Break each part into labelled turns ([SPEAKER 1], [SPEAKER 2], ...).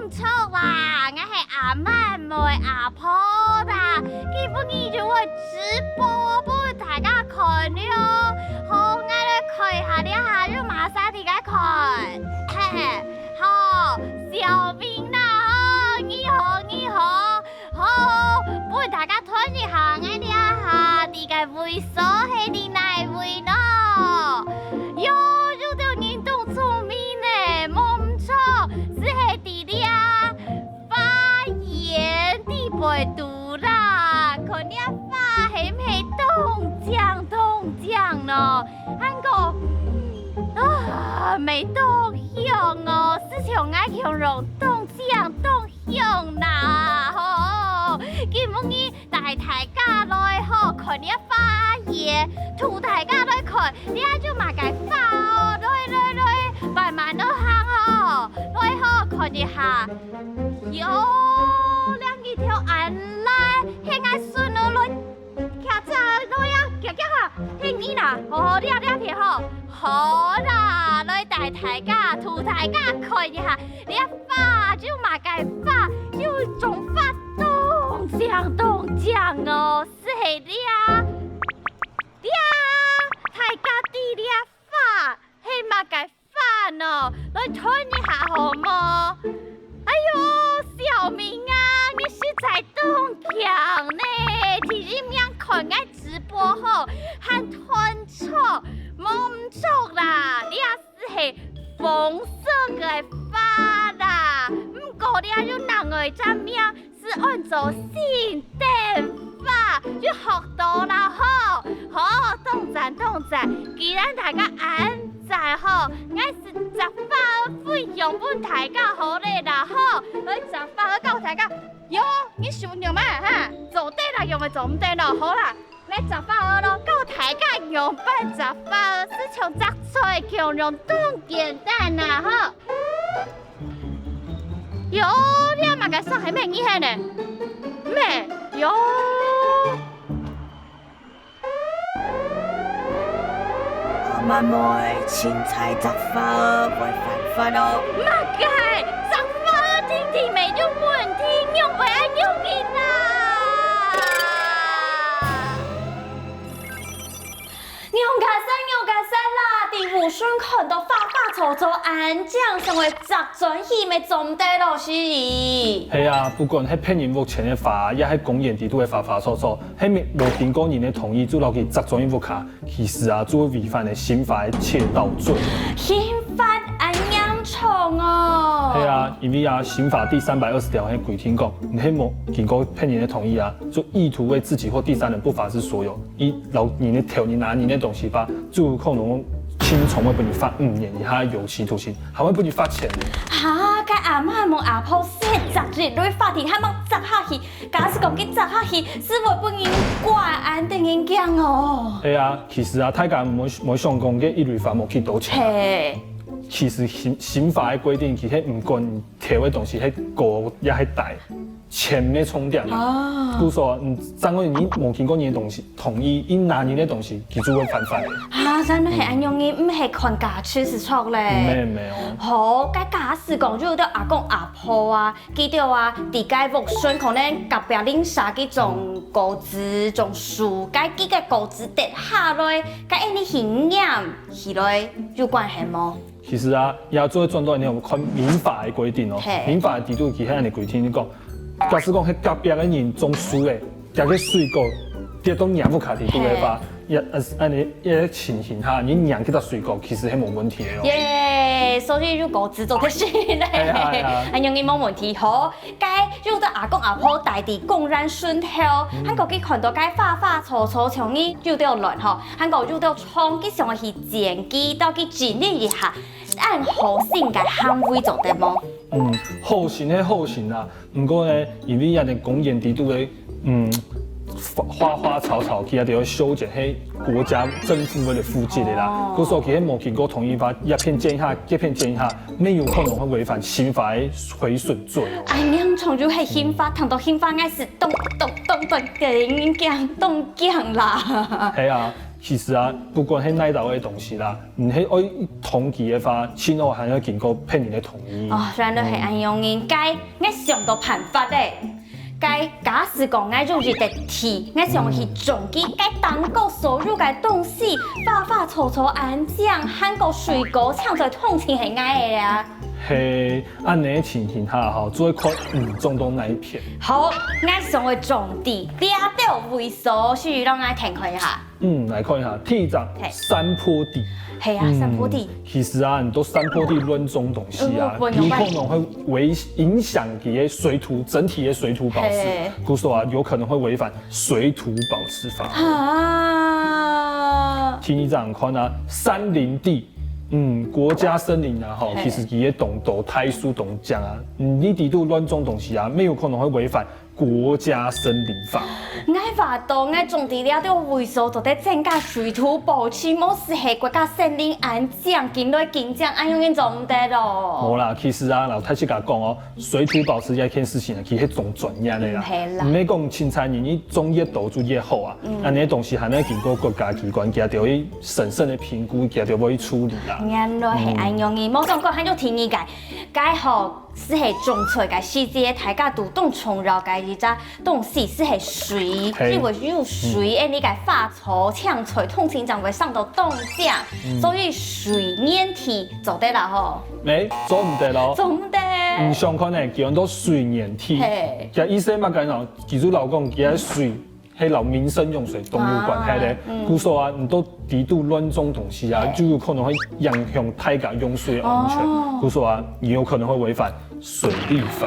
[SPEAKER 1] 唔错啦，我系阿媽妹阿婆啦，基本上就會直播俾大家看咯。好，我哋看下呢下就馬上大家看。嘿嘿，好，小明啦，你好你好，好，俾大家睇一下我呢下啲嘅會所係啲哪位咯？喲，有條人都聰明呢，冇唔錯，是係啲啲啊發言啲背讀啦，佢呢發係唔係東江咯？韓國啊，未東向哦，事情愛形容東向啦，吼，基本呢大家來吼，佢呢發言，圖大家來看，你阿就馬介發哦，來，慢慢都行哦，來吼看一下，喲，兩個條眼來，係愛順哦來，徛隻來啊，行哈，係你啦，好，你睇吼，好啦，來大家圖大家看一下，你阿發就馬介發，就總發東江哦，是係你啊，大家啲你阿發，係馬介發哦，來睇一下好麼？哎呦，小明啊，你是在東江呢？睇點樣看我直播後，很團錯，冇唔錯啦，你也是紅色嘅髮啦，唔過你也要人嘅真名是按照新電髮，就學到啦吼，好，動讚，既然大家安在吼，我是執法費用本大家好咧啦吼，來執法去教大家，喲，你想用咩哈？做得啦，用咪做唔得咯，好啦。來執法咯，教大家用笨執法，是從摘菜強用當簡單啦哈。喲，你阿媽嘅手係咩意思呢？咩？喲。
[SPEAKER 2] 阿妹，青菜執法會犯法哦。
[SPEAKER 1] 媽嘅，執法天未用半天，用為安用面啊！牛家山啦！第五順看到發嘈嘈安靜，成為集轉戲咪總得咯是？
[SPEAKER 3] 係啊，不管係騙人目前的法，也係公園地度的法嘈嘈，係咪無經過人的同意就落去集轉一屋卡，其實啊，就會違反了刑法的竊盜罪。
[SPEAKER 1] 刑法安嚴重哦。
[SPEAKER 3] 係啊，因為啊，刑法第320條係規定講，你係無經過騙人的同意啊，就意圖為自己或第三人不法之所有，以攞人的條你拿人的東西吧，就有可能輕重會俾你罰5年以下有期徒刑，還會俾你罰錢。
[SPEAKER 1] 哈，該阿媽問阿婆說10日內法庭，還冇執下去，假使講去執下去，是會俾人關安定人講哦。
[SPEAKER 3] 係啊，其實啊，大家唔想講嘅一律法冇去賭錢。
[SPEAKER 1] 係。
[SPEAKER 3] 其實刑法嘅規定，其實唔管條嘅東西係高也係大，錢咩重點啊？比如說，掌握你冇經過你嘅東西同意，你拿你嘅東西，佢就會犯法嘅。
[SPEAKER 1] 嚇，真係安用嘅，唔係看假處是錯咧。
[SPEAKER 3] 沒有。
[SPEAKER 1] 好，該假使講就有啲阿公阿婆啊，記到啊，啲該木筍可能隔壁拎啥嘅種果子、種樹，該幾個果子跌下來，該一啲營養起來有關係麼？
[SPEAKER 3] 其實啊，也做轉到你有看民法嘅規定哦。民法嘅制度其實係規定你講，假使講喺隔壁嘅人種樹嘅，加個水果跌到娘不卡地度嘅話，按你一情形下，你娘佢個水果其實係冇問題嘅咯。
[SPEAKER 1] 耶，所以如果製作得先咧，安用嘅冇問題。好，該有得阿公阿婆大地公然順條，韓國佢看到該花草像呢有得亂吼，韓國有得創佢上去剪機到去整理一下。按好性嘅捍衛做得麼？
[SPEAKER 3] 好性係好性啦，不過呢，因為人哋公園地度嘅花草，其實就要修剪喺國家政府嘅負責嘅啦。嗰時候佢喺冇經過同意法，一片剪一下，沒有可能會違反刑法嘅毀損罪。
[SPEAKER 1] 哎，你從就係刑法，談到刑法，硬是動嘅，講啦。
[SPEAKER 3] 係啊。其实啊，不管是哪道的东西啦，唔是爱统计的话，先后还要经过骗人的同意。
[SPEAKER 1] 哦，虽然都系安样应该我想到办法嘞。该假使讲爱就是得提，我想去重击该当国收入该东西，发发臭臭安酱，韩国水果抢在通情系爱的啊。
[SPEAKER 3] 嘿，按你的情形下吼，做一看中东那一片。
[SPEAKER 1] 好，我想会重地，抓到为数，是让我听看一下。
[SPEAKER 3] 来看一下，第一张山坡地。
[SPEAKER 1] 系啊，山坡地。
[SPEAKER 3] 其实啊，很多山坡地乱种东西啊，有可能会影响你的整体的水土保持。故说啊，有可能会违反水土保持法。
[SPEAKER 1] 啊。
[SPEAKER 3] 第二张看啊，山林地。国家森林啊，吼，其实伊个动都太树动讲啊，你地度乱种东西啊，没有可能会违反国家森林法。
[SPEAKER 1] 爱法度爱种地了，就为数就得增加水土保持，莫是系国家森林安讲，进来紧张，安样做唔得咯。
[SPEAKER 3] 无啦，其实啊，老太师甲讲哦，水土保持这件事情啊，其实种专业的啦，唔免讲青菜你种越多就越好啊，安尼东西还要经过国家机关，家着去审慎的评估，家着要去处理啦。
[SPEAKER 1] 原来系安样嘅，莫想讲，咱就听你解，解好。是系种出嘅细节，大家都懂重要嘅一只东西是系水，因为有水，你嘅发臭、呛水、通情就会上到冻酱，所以水粘体做得啦吼。
[SPEAKER 3] 做唔得咯。
[SPEAKER 1] 做唔得。
[SPEAKER 3] 唔相款嘅叫做水粘体，其实医生嘛讲哦，技术老讲，其实水。迄老民生用水、动物管系咧，故说啊，你都低度乱种东西啊，就有可能会影响大家用水安全。故说啊，你有可能会违反水利法。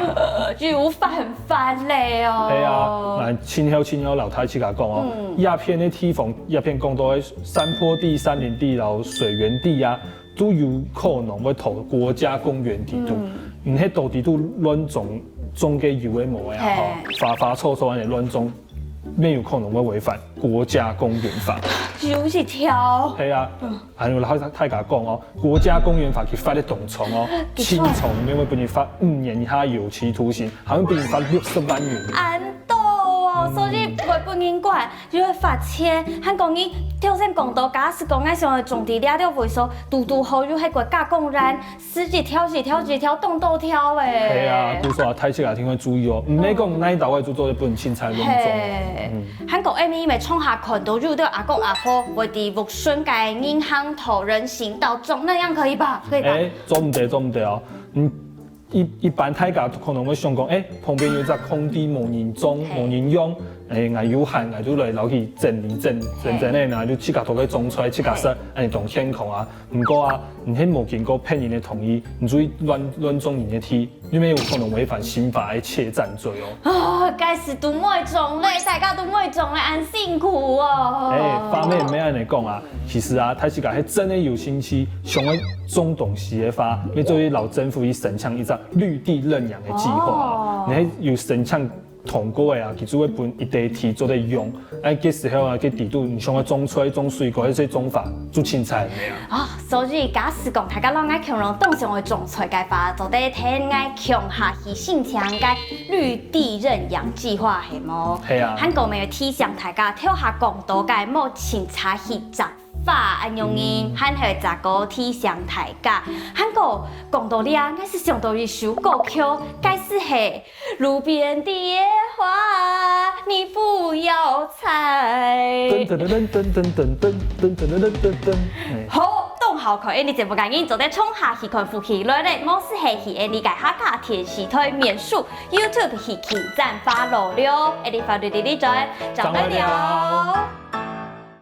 [SPEAKER 1] 有犯法嘞哦。
[SPEAKER 3] 系啊，那亲友老太去甲讲哦，鸦片的地方，鸦片讲到的山坡地、山林地、然后水源地啊，都有可能会投国家公园地度。你迄土地度乱种嘅油的毛呀，吼，发臭臭安尼乱种。没有可能会违反国家公园法。
[SPEAKER 1] 就是条。
[SPEAKER 3] 系啊，还有太甲讲哦，国家公园法去罚的动虫哦，轻虫免会被你罚5年以下有期徒刑，好像被你罚60万元。
[SPEAKER 1] 安多哦，所以会不人管，就会罚钱。韩国人挑战讲到，假使讲爱上的种地了了为数，独好就喺国家公园10几条、动都挑诶。
[SPEAKER 3] 系啊，故说太切啊，听会注意哦，唔免讲那一道位做做不能凊彩乱种。
[SPEAKER 1] 韩国因为创下很多遇到阿公阿婆为地木笋改银行头人行道种，那样可以吧？可以吧？
[SPEAKER 3] 做唔得哦，一般大家可能会想讲，旁边有一个空地无人种、无人用，我有限，我就来留去整理，然后就去甲土去种出来，去甲说，当天空啊。不过啊，你迄无经过骗人的同意，你注意乱种人的地，因为有可能违反刑法的窃占罪哦。
[SPEAKER 1] 该是都没种类，大家都没种类，安辛苦哦。
[SPEAKER 3] 方面没安尼讲啊，其实啊，他是甲迄真的有兴趣，想要种东西的话，要做老政府伊申请一张绿地认养的计划，你迄有申请。通过的啊，其实会分一地地做咧用，这时候啊，去地度你想要种菜、种水果，迄些种法做凊彩没啊？
[SPEAKER 1] 所以假使讲大家拢爱强动上的种菜计法，就得听爱强下去申请个绿地认养计划系么？
[SPEAKER 3] 系啊。韩
[SPEAKER 1] 国咪提倡大家跳下广岛个莫凊彩去摘。法安用因，韩系杂个体相大家，韩国讲道理啊，我是上到一首歌曲，该是系路边的花，你不要采。好，动好口，你节目赶紧做得冲下去看福气来嘞，莫是系去理解下架电视台免数 YouTube 去点赞发落了，你发对你再找得了。